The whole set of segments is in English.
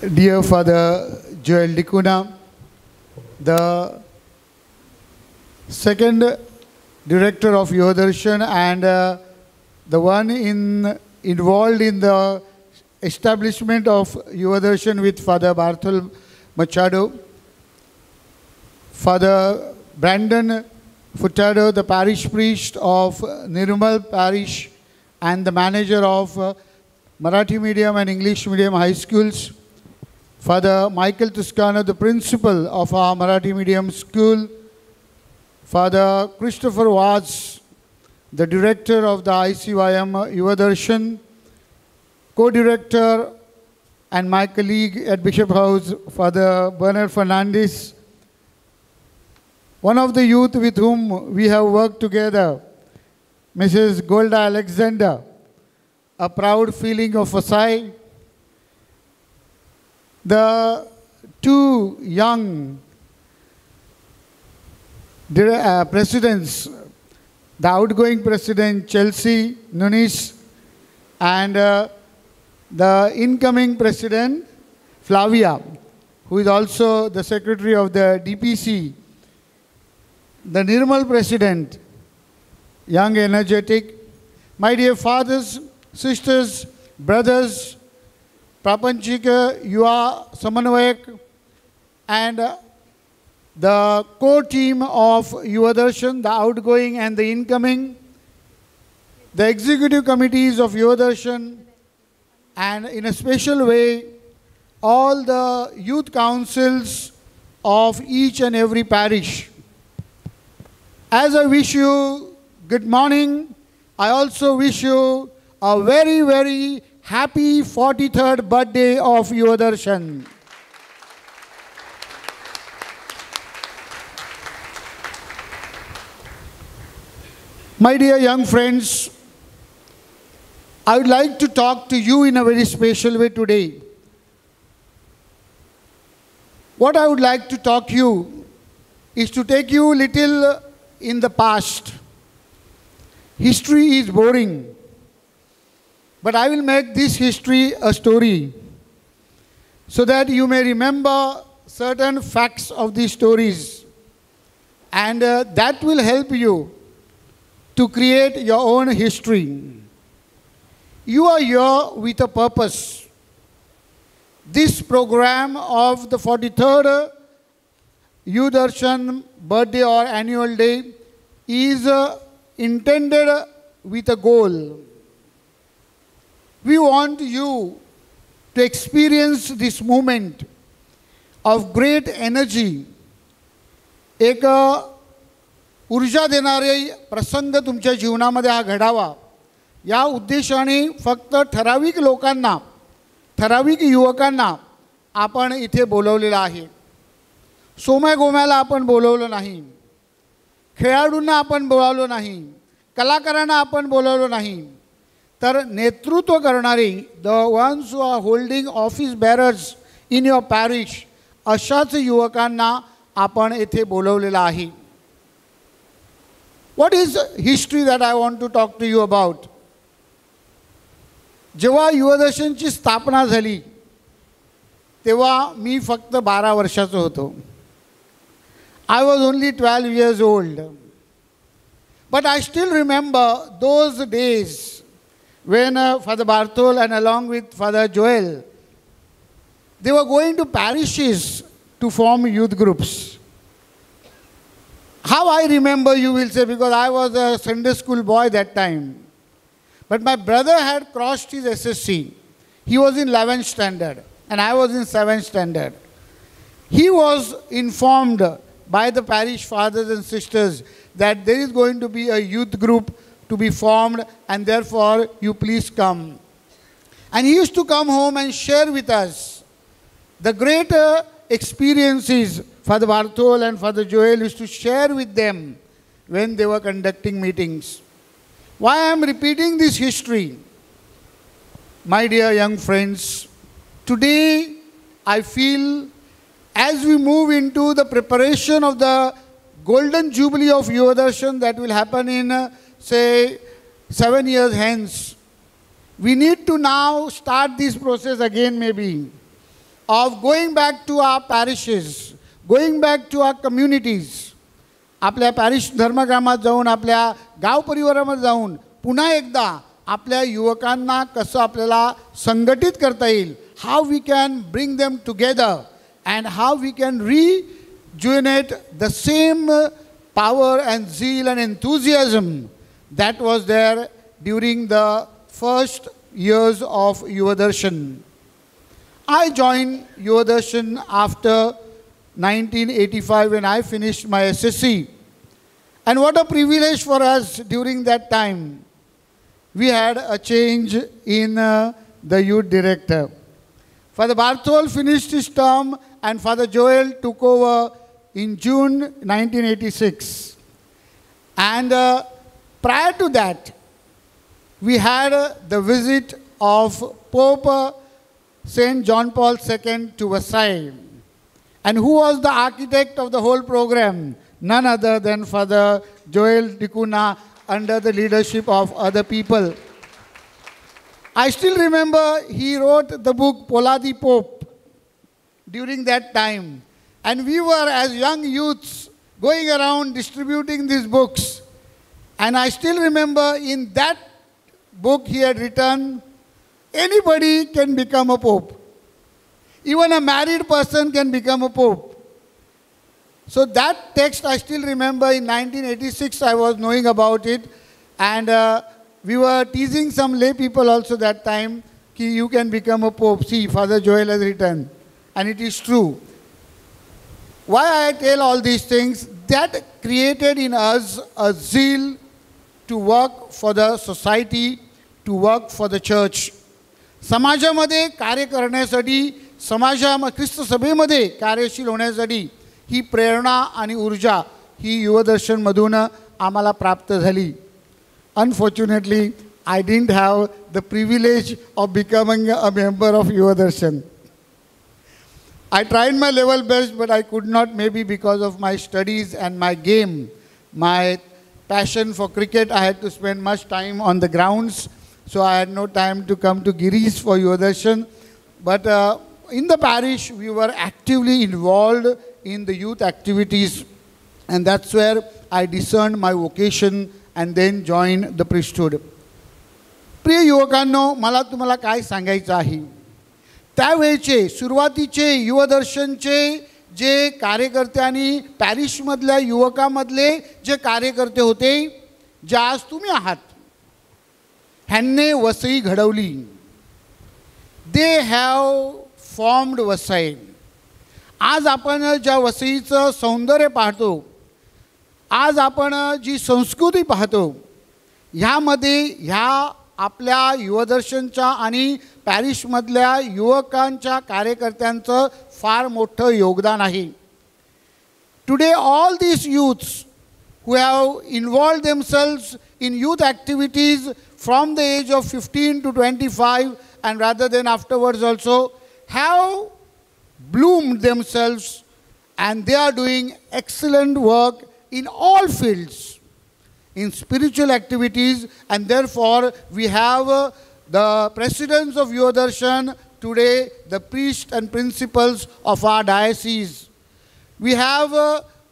Dear Father Joel Dikuna, the second director of Yuva and the one involved in the establishment of Yuva with Father Barthol Machado, Father Brandon Furtado, the parish priest of Nirmal Parish and the manager of Marathi medium and English medium high schools, Father Michael Toscano, the principal of our Marathi medium school, Father Christopher Watts, the director of the ICYM Yuva co-director and my colleague at Bishop House, Father Bernard Fernandez, one of the youth with whom we have worked together, Mrs. Golda Alexander, a proud feeling of Vasai, the two young presidents, the outgoing president Chelsea Nunes and the incoming president Flavia, who is also the secretary of the DPC, the Nirmal president, young, energetic, my dear fathers, sisters, brothers, Prapanchika, Yuva Samanvayak, and the core team of Yuva the outgoing and the incoming, the executive committees of Yuva and in a special way, all the youth councils of each and every parish. As I wish you good morning, I also wish you a very, very happy 43rd birthday of Yuva. My dear young friends, I would like to talk to you in a very special way today. What I would like to talk to you is to take you a little in the past. History is boring, but I will make this history a story so that you may remember certain facts of these stories, and that will help you to create your own history. You are here with a purpose. This program of the 43rd Yuva birthday or annual day is intended with a goal. We want you to experience this moment of great energy, एक ऊर्जा देणारे प्रसंग तुमच्या जीवनामध्ये हा घडावा या उद्देशाने फक्त ठराविक लोकांना, ठराविक युवकांना आपण इथे बोलवलेलं आहे. सोम्यागोम्याला आपण बोलवलं नाही, खेळाडूंना आपण बोलावलं नाही, कलाकारांना आपण बोलावलं नाही, तर नेतृत्व करणारे the ones who are holding office bearers in your parish अशाच युवकांना आपण इथे बोलवलेलं आहे. What is history that I want to talk to you about? जेव्हा युवा स्थापना झाली तेव्हा मी फक्त 12 वर्षाचा होतो. I was only 12 years old. But I still remember those days when Father Barthol and along with Father Joel, they were going to parishes to form youth groups. How I remember, you will say, because I was a Sunday school boy that time. But my brother had crossed his SSC. He was in 11th standard and I was in 7th standard. He was informed by the parish fathers and sisters that there is going to be a youth group to be formed and therefore you please come. And he used to come home and share with us the greater experiences Father Barthol and Father Joel used to share with them when they were conducting meetings. Why I am repeating this history? My dear young friends, today I feel as we move into the preparation of the Golden Jubilee of Yuva that will happen in, say, 7 years hence, we need to now start this process again maybe of going back to our parishes, going back to our communities. आपल्या parish धर्मग्रामात जाऊन, आपल्या गाव परिवारामध्ये जाऊन पुन्हा एकदा आपल्या युवकांना कसं आपल्याला संघटित करता येईल, how we can bring them together and how we can rejuvenate the same power and zeal and enthusiasm that was there during the first years of Yuva Darshan. I joined Yuva Darshan after 1985 when I finished my SSC. And what a privilege for us during that time. We had a change in the youth director. Father Barthol finished his term and Father Joel took over in June 1986. And prior to that, we had the visit of Pope St. John Paul II to Versailles. And who was the architect of the whole program? None other than Father Joel Dicuna, under the leadership of other people. I still remember he wrote the book Paula the Pope during that time. And we were, as young youths, going around distributing these books. And I still remember in that book he had written, anybody can become a pope. Even a married person can become a pope. So that text I still remember in 1986 I was knowing about it. And we were teasing some lay people also that time, ki you can become a pope. See, Father Joel has written. And it is true. Why I tell all these things? That created in us a zeal to work for the society, to work for the church. समाजामध्ये कार्य करण्यासाठी, ख्रिस्त सभेमध्ये कार्यशील होण्यासाठी ही प्रेरणा आणि ऊर्जा ही युवदर्शनमधून आम्हाला प्राप्त झाली. Unfortunately, I didn't have the privilege of becoming a member of Yuva Darshan. I tried my level best, but I could not, maybe because of my studies and my game. My passion for cricket, I had to spend much time on the grounds, so I had no time to come to Giris for Yuva Darshan. But in the parish, we were actively involved in the youth activities, and that's where I discerned my vocation and then joined the priesthood. प्रिय युवकांनो, मला तुम्हाला काय सांगायचं आहे, त्यावेळेचे सुरुवातीचे युवदर्शनचे जे कार्यकर्ते आणि पॅरिशमधल्या युवकांमधले जे कार्यकर्ते होते, जे आज तुम्ही आहात, ह्यांनी वसई घडवली. They have formed Vasai. आज आपण ज्या वसईचं सौंदर्य पाहतो, आज आपण जी संस्कृती पाहतो, ह्यामध्ये ह्या आपल्या युवदर्शनच्या आणि पॅरिशमधल्या युवकांच्या कार्यकर्त्यांचं फार मोठं योगदान आहे. Today all these youths who have involved themselves in youth activities from the age of 15 to 25 and rather than afterwards also have bloomed themselves, and they are doing excellent work in all fields, in spiritual activities, and therefore we have the presidents of Yuva Darshan today, the priests and principals of our diocese. We have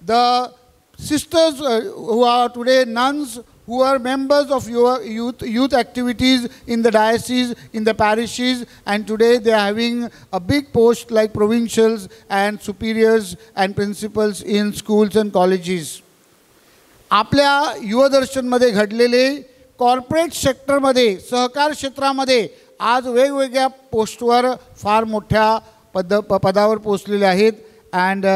the sisters who are today nuns, who are members of youth activities in the diocese, in the parishes, and today they are having a big post like provincials and superiors and principals in schools and colleges. आपल्या युवदर्शनमध्ये घडलेले corporate सेक्टरमध्ये, सहकार क्षेत्रामध्ये आज वेगवेगळ्या पोस्टवर फार मोठ्या पदावर पोहोचलेले आहेत. And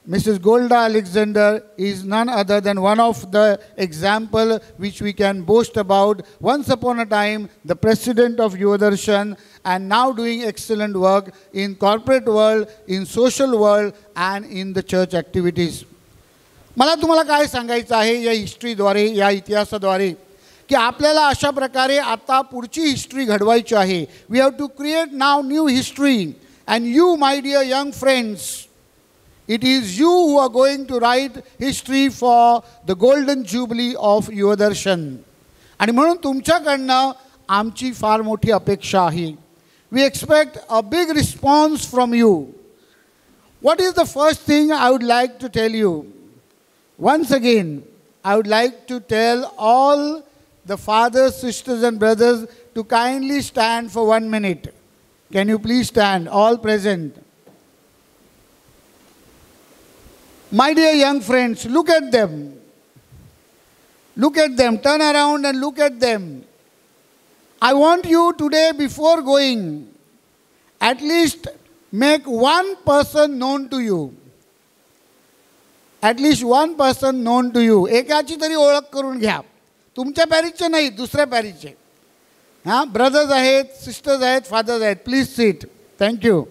Mrs. Golda Alexander is none other than one of the example which we can boast about. Once upon a time, the president of Yuva Darshan, and now doing excellent work in corporate world, in social world, and in the church activities. मला तुम्हाला काय सांगायचं आहे या हिस्ट्रीद्वारे, या इतिहासाद्वारे, की आपल्याला अशा प्रकारे आता पुढची हिस्ट्री घडवायची आहे. We have to create now new history. And you, my dear young friends, it is you who are going to write history for the golden jubilee of Yuva Darshan. आणि म्हणून तुमच्याकडनं आमची फार मोठी अपेक्षा आहे. We expect a big response from you. What is the first thing I would like to tell you? Once again, I would like to tell all the fathers, sisters and brothers to kindly stand for 1 minute. Can you please stand, all present? My dear young friends, look at them. Look at them. Turn around and look at them. I want you today, before going, at least make one person known to you. At least one person known to you. एकाची तरी ओळख करून घ्या. तुमच्या पॅरिसचे नाही, दुसऱ्या पॅरिसचे. हां, brothers आहेत, सिस्टर्स आहेत, फादर्स आहेत. Please seat. Thank you.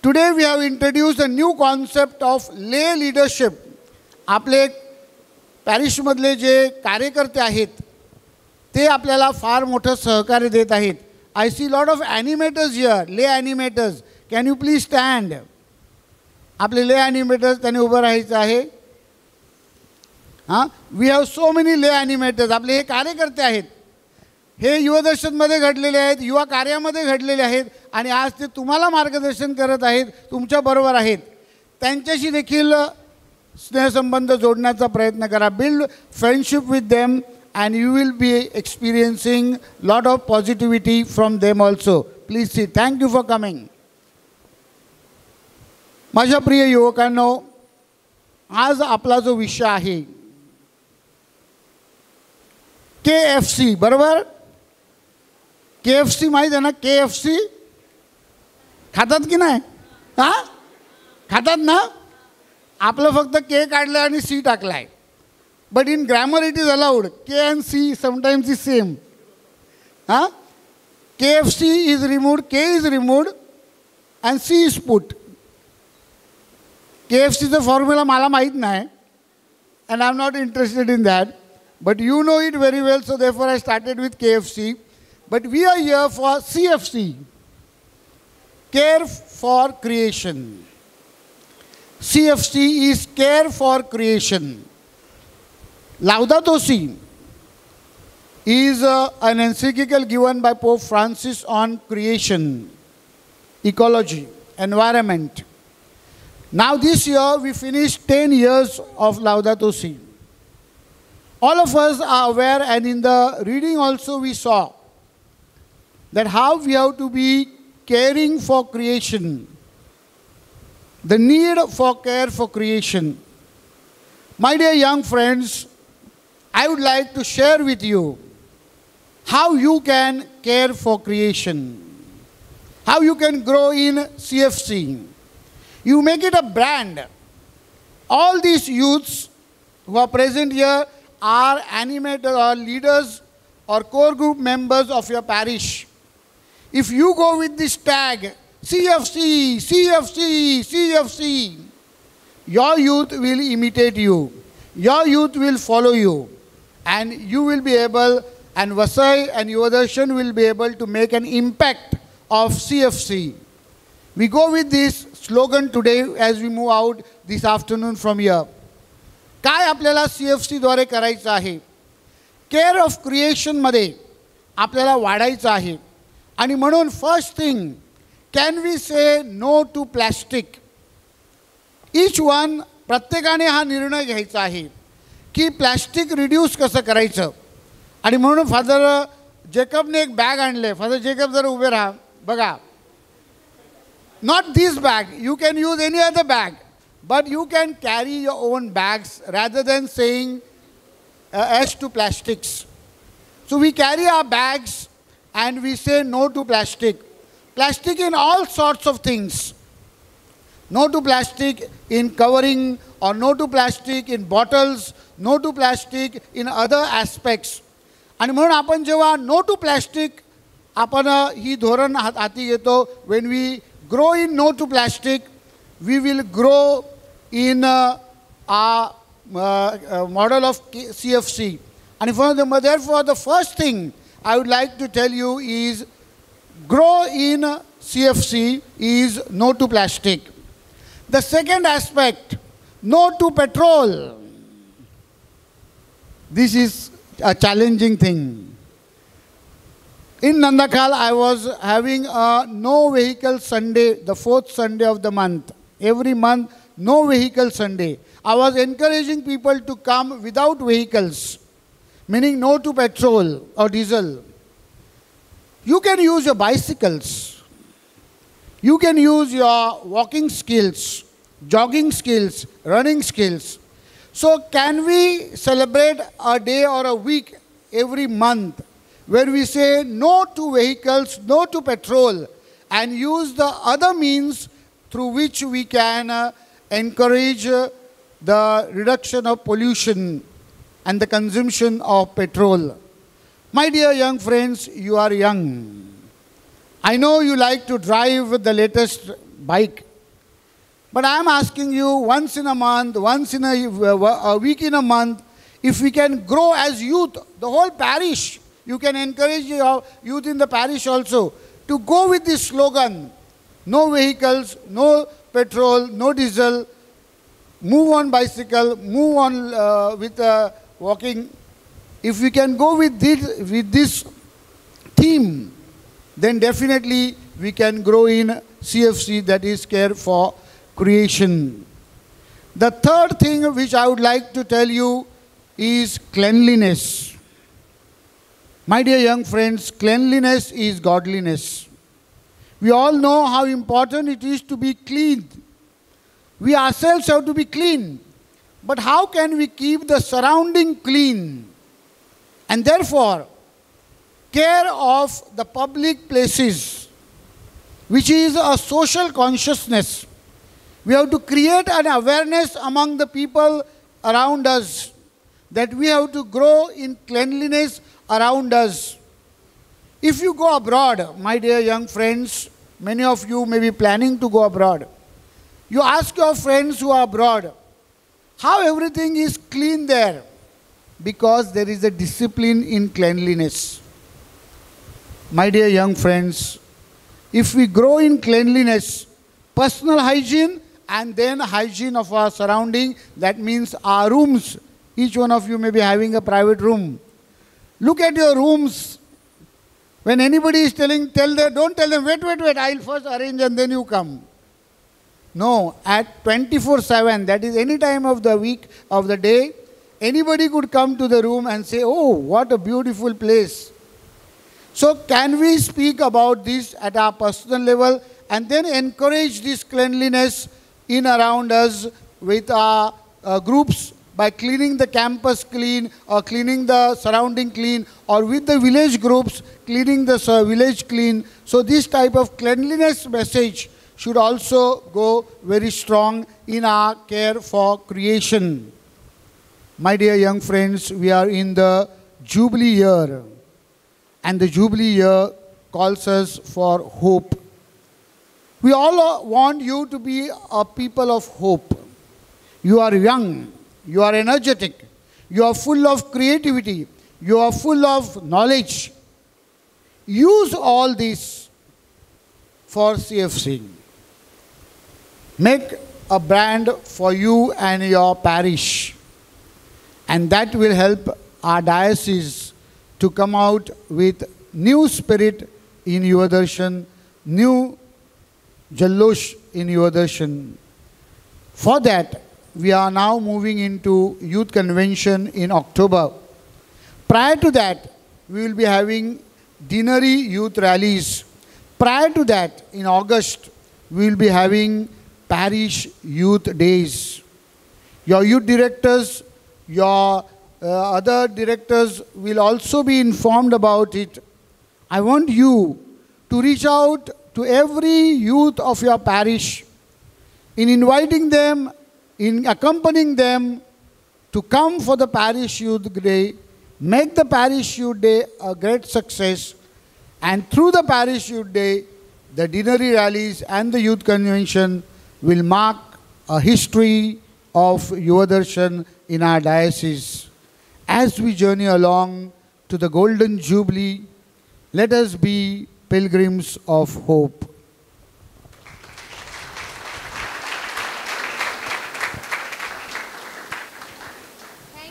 Today we have introduced a new concept of lay leadership. आपले पॅरिशमधले जे कार्यकर्ते आहेत ते आपल्याला फार मोठं सहकार्य देत आहेत. I see lot of animators here, lay animators. Can you please stand? आपले lay animators त्यांनी उभं राहायचं आहे. हां, we have so many lay animators. आपले हे कार्यकर्ते आहेत. हे युवदर्शनमध्ये घडलेले आहेत, युवा कार्यामध्ये घडलेले आहेत आणि आज ते तुम्हाला मार्गदर्शन करत आहेत, तुमच्याबरोबर आहेत. त्यांच्याशी देखील स्नेहसंबंध जोडण्याचा प्रयत्न करा. Build friendship with them and you will be experiencing lot of positivity from them also. Please see. Thank you for coming. माझ्या प्रिय युवकांनो, आज आपला जो विषय आहे KFC, बरोबर? KFC माहिती आहे ना? KFC खातात की नाही? हां, खातात ना? आपलं फक्त K काढलं आणि C टाकलाय. But in grammar it is allowed. K and C sometimes is same. Huh? KFC is removed, K is removed and C is put. KFCचा formula मला माहीत नाही and I am not interested in that. But you know it very well, so therefore I started with KFC. But we are here for CFC. Care for creation. CFC is care for creation. Laudato Si is an encyclical given by Pope Francis on creation, ecology, environment. Now this year we finished 10 years of Laudato Si. All of us are aware, and in the reading also we saw that how we have to be caring for creation, the need for care for creation. My dear young friends, I would like to share with you how you can care for creation, how you can grow in CFC. You make it a brand. All these youths who are present here are animators or leaders or core group members of your parish. If you go with this tag, CFC, CFC, CFC, your youth will imitate you. Your youth will follow you. And you will be able, and Vasai and Yuvadarshan will be able to make an impact of CFC. We go with this slogan today as we move out this afternoon from here. काय आपल्याला CFC द्वारे करायचं आहे? Care of क्रिएशनमध्ये आपल्याला वाढायचं आहे. आणि म्हणून first thing, can we say no to plastic? Each one, प्रत्येकाने हा निर्णय घ्यायचा आहे की प्लॅस्टिक रिड्यूस कसं करायचं. आणि म्हणून फादर जेकबने एक बॅग आणले. फादर जेकब जर उभे राहा, बघा. Not this bag, you can use any other bag, but you can carry your own bags rather than saying yes to plastics. So we carry our bags and we say no to plastic. Plastic in all sorts of things. No to plastic in covering, or no to plastic in bottles, no to plastic in other aspects. आणि म्हणून आपण जेव्हा no to plastic आपण ही धोरण हाती घेतो, when we grow in no to plastic, we will grow in our model of CFC. And therefore the first thing I would like to tell you is grow in CFC is no to plastic. The second aspect, no to petrol. This is a challenging thing. In Nandakal, I was having a no vehicle Sunday, the fourth Sunday of the month. Every month, no vehicle Sunday. I was encouraging people to come without vehicles, meaning no to petrol or diesel. You can use your bicycles. You can use your walking skills, jogging skills, running skills. So can we celebrate a day or a week every month where we say no to vehicles, no to petrol, and use the other means through which we can encourage the reduction of pollution and the consumption of petrol. My dear young friends, you are young. I know you like to drive the latest bike. But I am asking you once in a month, once in a week in a month, if we can grow as youth, the whole parish, you can encourage your youth in the parish also to go with this slogan, no vehicles, no petrol, no diesel, move on bicycle, move on with walking. If we can go with this theme, then definitely we can grow in CFC, that is Care for Creation. The third thing which I would like to tell you is cleanliness. My dear young friends, cleanliness is godliness. We all know how important it is to be clean. We ourselves have to be clean. But how can we keep the surrounding clean? And therefore, care of the public places, which is a social consciousness. We have to create an awareness among the people around us that we have to grow in cleanliness around us. If you go abroad, my dear young friends, many of you may be planning to go abroad. You ask your friends who are abroad, how everything is clean there? Because there is a discipline in cleanliness. My dear young friends, if we grow in cleanliness, personal hygiene and then hygiene of our surrounding, that means our rooms. Each one of you may be having a private room. Look at your rooms. When anybody is don't tell them, wait, I'll first arrange and then you come. No, at 24/7, that is any time of the week, of the day, anybody could come to the room and say, oh, what a beautiful place. So can we speak about this at our personal level and then encourage this cleanliness in around us with our groups by cleaning the campus clean or cleaning the surrounding clean, or with the village groups cleaning the village clean. So this type of cleanliness message should also go very strong in our Care for Creation. My dear young friends, we are in the Jubilee year, and the Jubilee year calls us for hope. We all want you to be a people of hope. You are young, you are energetic, you are full of creativity, you are full of knowledge. Use all this for CFC. Make a brand for you and your parish, and that will help our diocese to come out with new spirit in Yuva Darshan, new Jallosh in Yuva Darshan. For that, we are now moving into Youth Convention in October. Prior to that, we will be having Dinari Youth Rallies. Prior to that, in August, we will be having Parish Youth Days. Your youth directors, your other directors will also be informed about it. I want you to reach out to every youth of your parish in inviting them, in accompanying them to come for the Parish Youth Day, make the Parish Youth Day a great success, and through the Parish Youth Day, the Dinari rallies and the Youth Convention will mark a history of Yuva Darshan in our diocese. As we journey along to the Golden Jubilee, let us be pilgrims of hope.